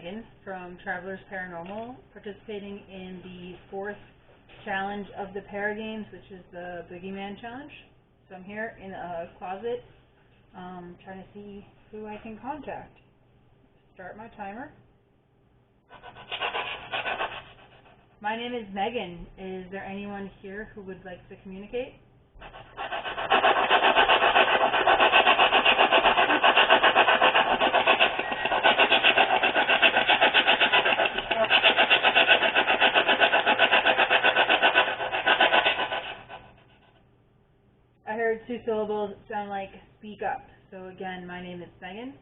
Megan from Travelers Paranormal, participating in the 4th challenge of the Paragames, which is the Boogeyman challenge. So I'm here in a closet, trying to see who I can contact. Start my timer. My name is Megan. Is there anyone here who would like to communicate? I heard 2 syllables that sound like speak up. So again, my name is Megan.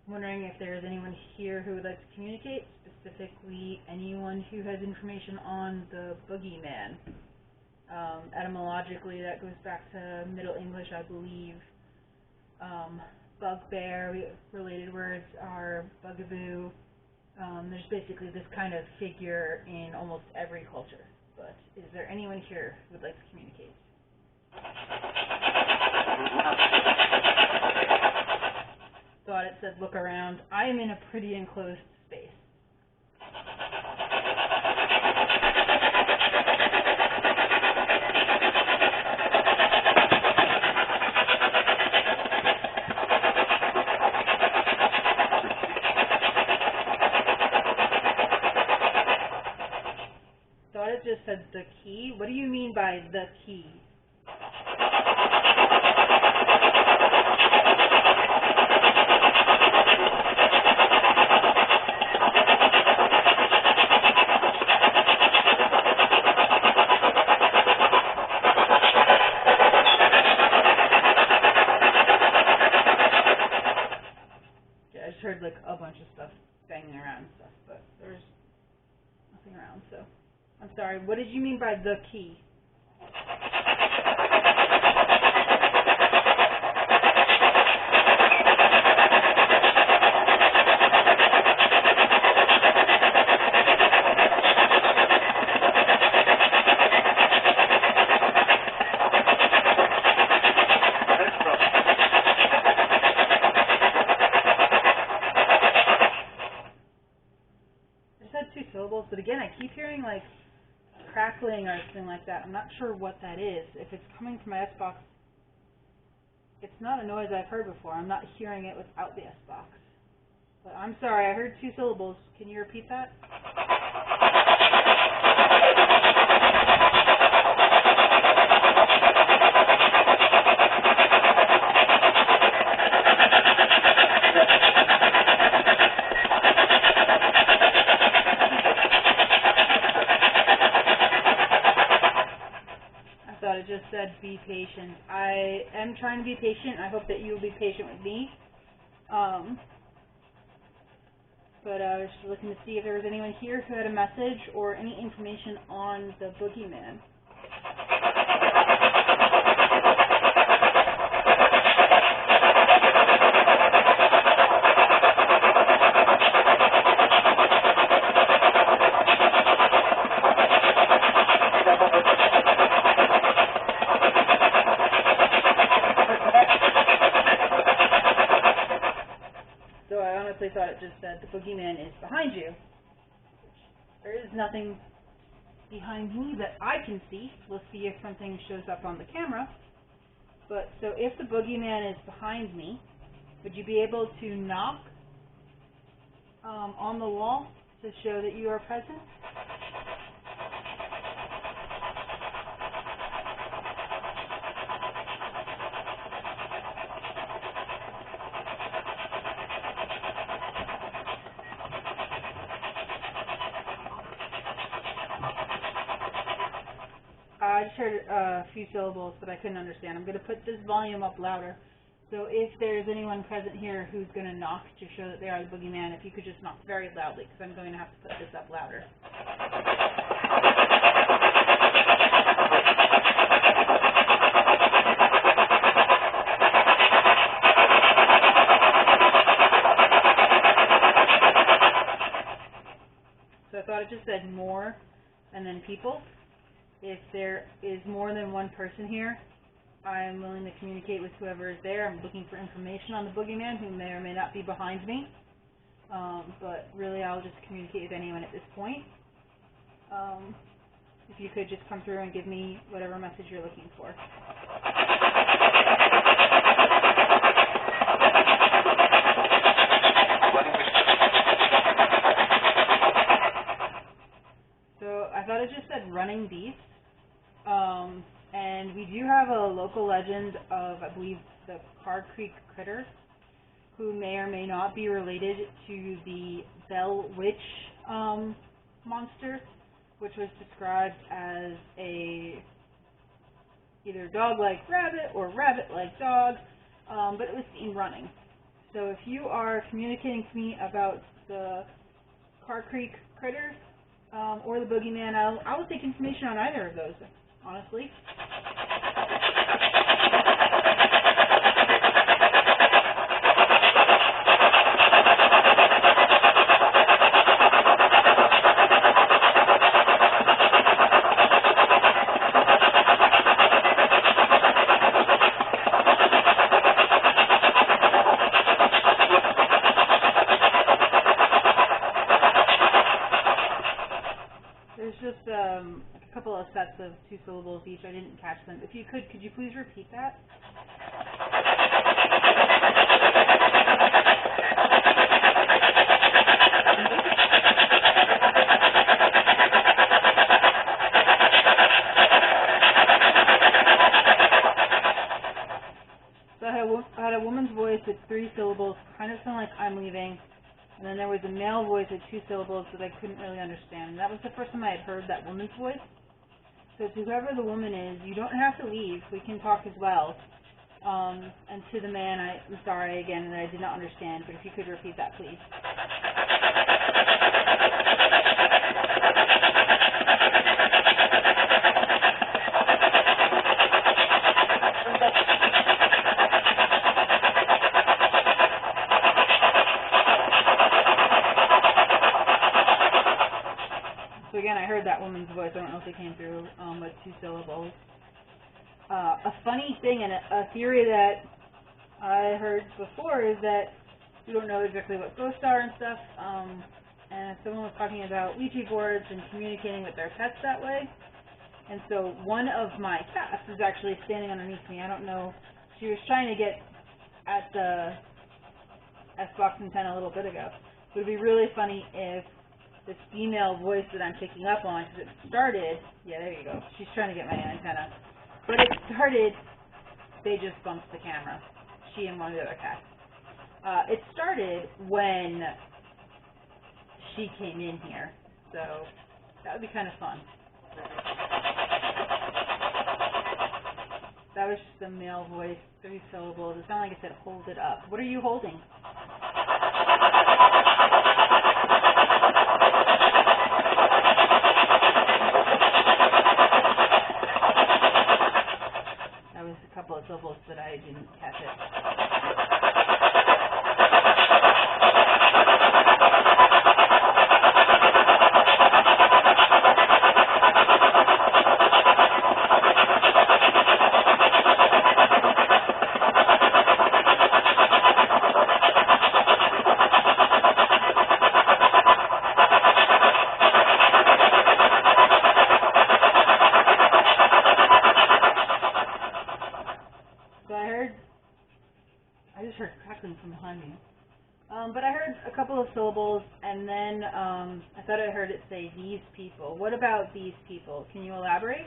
I'm wondering if there is anyone here who would like to communicate, specifically anyone who has information on the Boogeyman. Etymologically, that goes back to Middle English, I believe. Bugbear, related words are bugaboo. There's basically this kind of figure in almost every culture. But is there anyone here who would like to communicate? Thought it said look around. I am in a pretty enclosed space. Thought it just said the key. What do you mean by the key? Heard like a bunch of stuff banging around and stuff, but there's nothing around, so I'm sorry. What did you mean by the key? Syllables, but again, I keep hearing like crackling or something like that. I'm not sure what that is. If it's coming from my S-Box, it's not a noise I've heard before. I'm not hearing it without the S-Box. But I'm sorry, I heard 2 syllables. Can you repeat that? It just said be patient. I am trying to be patient. I hope that you will be patient with me. But I was just looking to see if there was anyone here who had a message or any information on the Boogeyman. I thought it just said the Boogeyman is behind you. There is nothing behind me that I can see. We'll see if something shows up on the camera. But so if the Boogeyman is behind me, would you be able to knock on the wall to show that you are present? I just heard a few syllables, but I couldn't understand. I'm going to put this volume up louder. So if there's anyone present here who's going to knock to show that they are the Boogeyman, if you could just knock very loudly, because I'm going to have to put this up louder. So I thought it just said more and then people. If there is more than one person here, I am willing to communicate with whoever is there. I'm looking for information on the Boogeyman, who may or may not be behind me. but really I'll just communicate with anyone at this point. If you could just come through and give me whatever message you're looking for. So I thought it just said running beast. And we do have a local legend of, I believe, the Carr Creek Critter, who may or may not be related to the Bell Witch monster, which was described as a either dog-like rabbit or rabbit-like dog, but it was seen running. So if you are communicating to me about the Carr Creek Critter or the Boogeyman, I will take information on either of those, honestly. There's just a couple of sets of 2 syllables each. I didn't catch them. If you could you please repeat that? So I had a woman's voice with 3 syllables, kind of sounded like I'm leaving. And then there was a male voice with 2 syllables that I couldn't really understand. And that was the first time I had heard that woman's voice. So to whoever the woman is, you don't have to leave. We can talk as well. And to the man, I'm sorry again that I did not understand, but if you could repeat that, please. So again, I heard that woman's voice. I don't know if it came through with 2 syllables. A funny thing and a theory that I heard before is that we don't know exactly what ghosts are and stuff. And someone was talking about Ouija boards and communicating with their pets that way. And so one of my cats is actually standing underneath me. I don't know. She was trying to get at the Xbox antenna a little bit ago. It would be really funny if this female voice that I'm picking up on, because it started, yeah, there you go. She's trying to get my antenna. But it started, they just bumped the camera, she and one of the other cats. It started when she came in here, so that would be kind of fun. That was just a male voice, 3 syllables. It sounded like it said, hold it up. What are you holding? That was a couple of syllables that I didn't catch it. I just heard crackling from behind me. But I heard a couple of syllables, and then I thought I heard it say, these people. What about these people? Can you elaborate?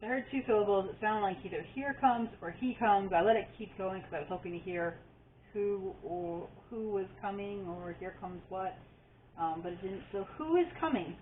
I heard 2 syllables. It sounded like either here comes or he comes. I let it keep going because I was hoping to hear who was coming or here comes what. but it didn't. So who is coming?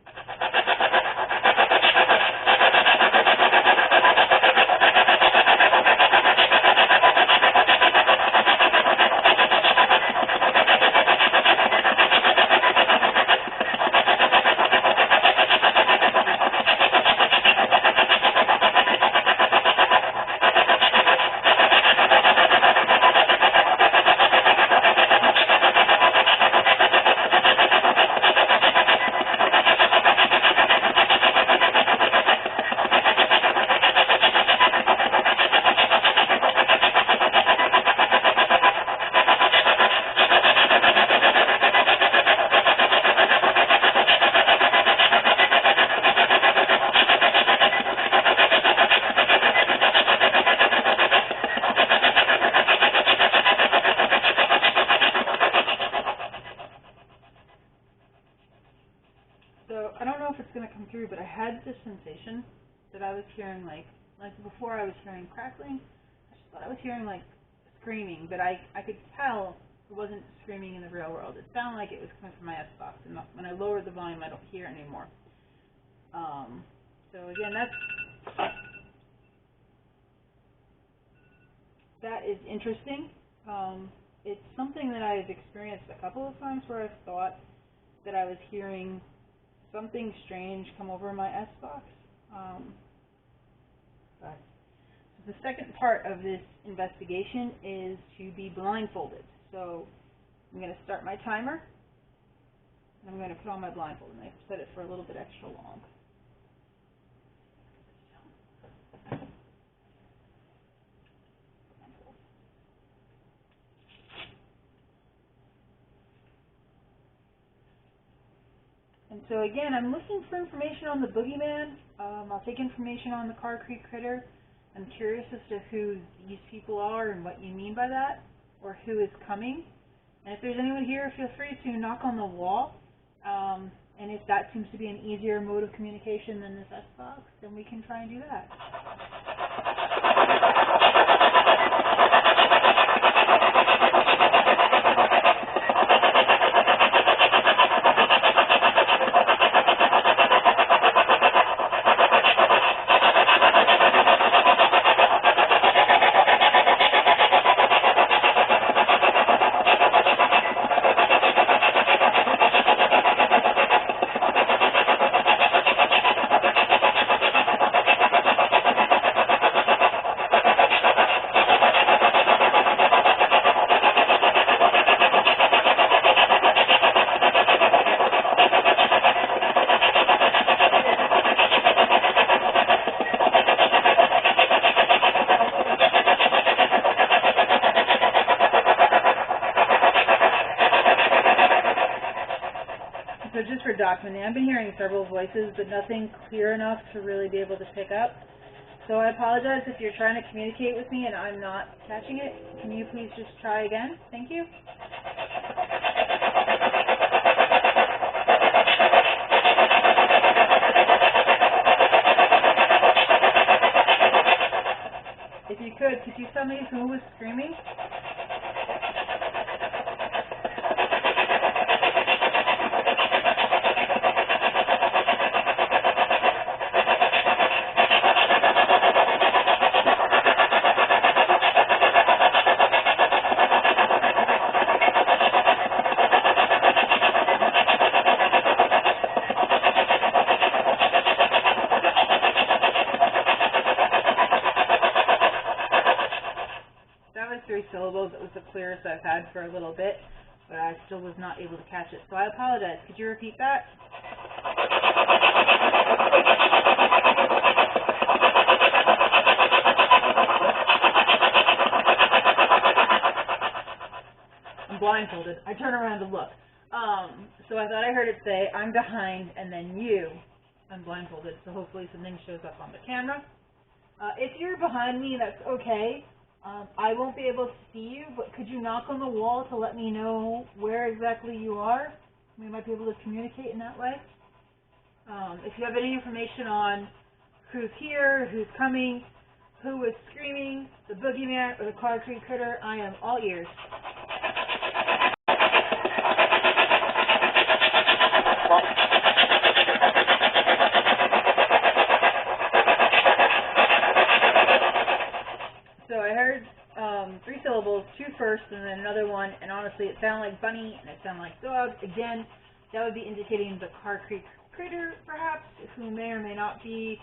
So I don't know if it's going to come through, but I had this sensation that I was hearing like before I was hearing crackling. I just thought I was hearing like screaming, but I could tell it wasn't screaming in the real world. It sounded like it was coming from my Xbox, and when I lowered the volume, I don't hear it anymore. So again, that is interesting. It's something that I've experienced a couple of times where I've thought that I was hearing something strange come over my Xbox. But the second part of this investigation is to be blindfolded. So I'm going to start my timer, and I'm going to put on my blindfold, and I set it for a little bit extra long. And so again, I'm looking for information on the Boogeyman. I'll take information on the Carr Creek Critter. I'm curious as to who these people are and what you mean by that, or who is coming. And if there's anyone here, feel free to knock on the wall. And if that seems to be an easier mode of communication than this Xbox, then we can try and do that. So just for documenting, I've been hearing several voices, but nothing clear enough to really be able to pick up. So I apologize if you're trying to communicate with me and I'm not catching it. Can you please just try again? Thank you. If you could you tell me who was screaming? That was 3 syllables. It was the clearest I've had for a little bit, but I still was not able to catch it. So I apologize. Could you repeat that? I'm blindfolded. I turn around to look. So I thought I heard it say, I'm behind, and then you. I'm blindfolded, so hopefully something shows up on the camera. If you're behind me, that's okay. I won't be able to see you, but could you knock on the wall to let me know where exactly you are? We might be able to communicate in that way. If you have any information on who's here, who's coming, who is screaming, the Boogeyman or the Carr Creek Critter, I am all ears. 3 syllables, 2 first, and then another one, and honestly it sounded like bunny, and it sounded like dog. Again, that would be indicating the Carr Creek Critter, perhaps, who may or may not be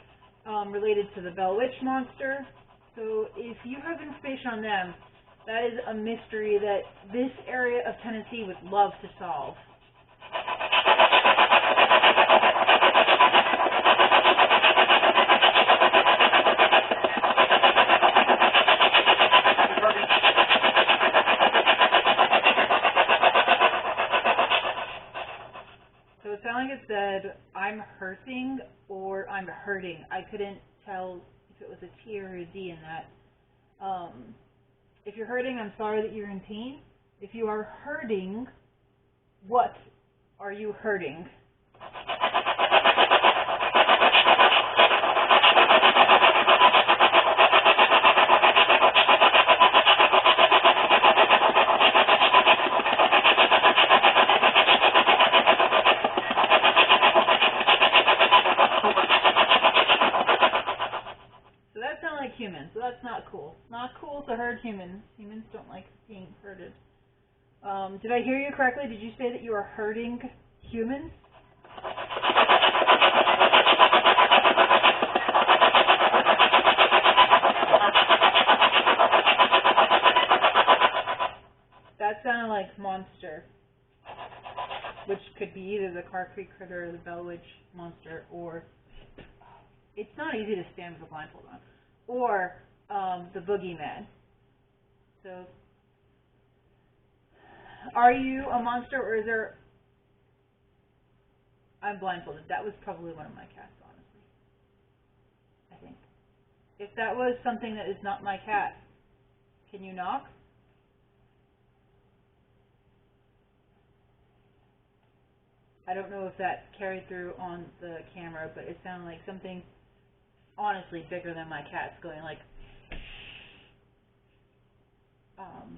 related to the Bell Witch monster. So if you have information on them, that is a mystery that this area of Tennessee would love to solve. So it sounded like it said, I'm hurting or I'm hurting. I couldn't tell if it was a T or a D in that. If you're hurting, I'm sorry that you're in pain. If you are hurting, what are you hurting? Humans, so that's not cool. Not cool to hurt humans. Humans don't like being hurted. Did I hear you correctly? Did you say that you are hurting humans? That sounded like monster, which could be either the Carr Creek Critter or the Bell Witch monster, or it's not easy to stand with a blindfold on. Or the Boogeyman. So, are you a monster, or is there... I'm blindfolded. That was probably one of my cats, honestly. I think. If that was something that is not my cat, can you knock? I don't know if that carried through on the camera, but it sounded like something honestly bigger than my cat's going like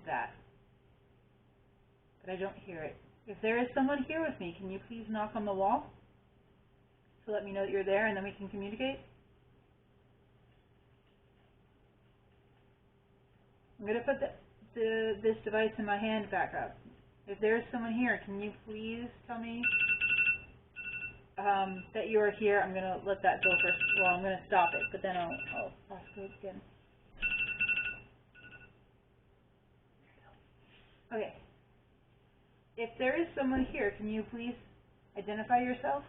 that. But I don't hear it. If there is someone here with me, can you please knock on the wall to let me know that you're there, and then we can communicate? I'm going to put this device in my hand back up. If there is someone here, can you please tell me that you are here? I'm going to let that go first. Well, I'm going to stop it, but then I'll ask it again. Okay. If there is someone here, can you please identify yourself?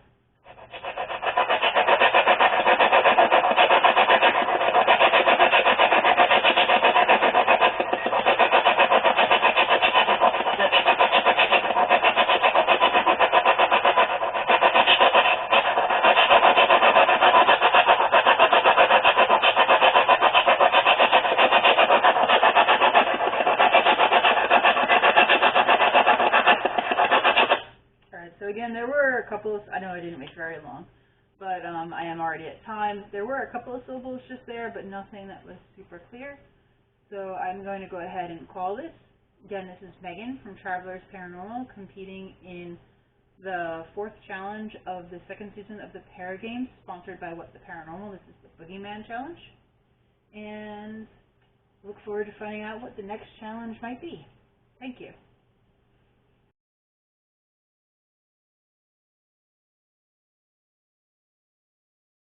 So again, there were a couple of, I know I didn't make it very long, but I am already at time. There were a couple of syllables just there, but nothing that was super clear. So I'm going to go ahead and call this. Again, this is Megan from Travelers Paranormal, competing in the 4th challenge of the 2nd season of the Paragames, sponsored by What the Paranormal. This is the Boogeyman challenge. And look forward to finding out what the next challenge might be. Thank you.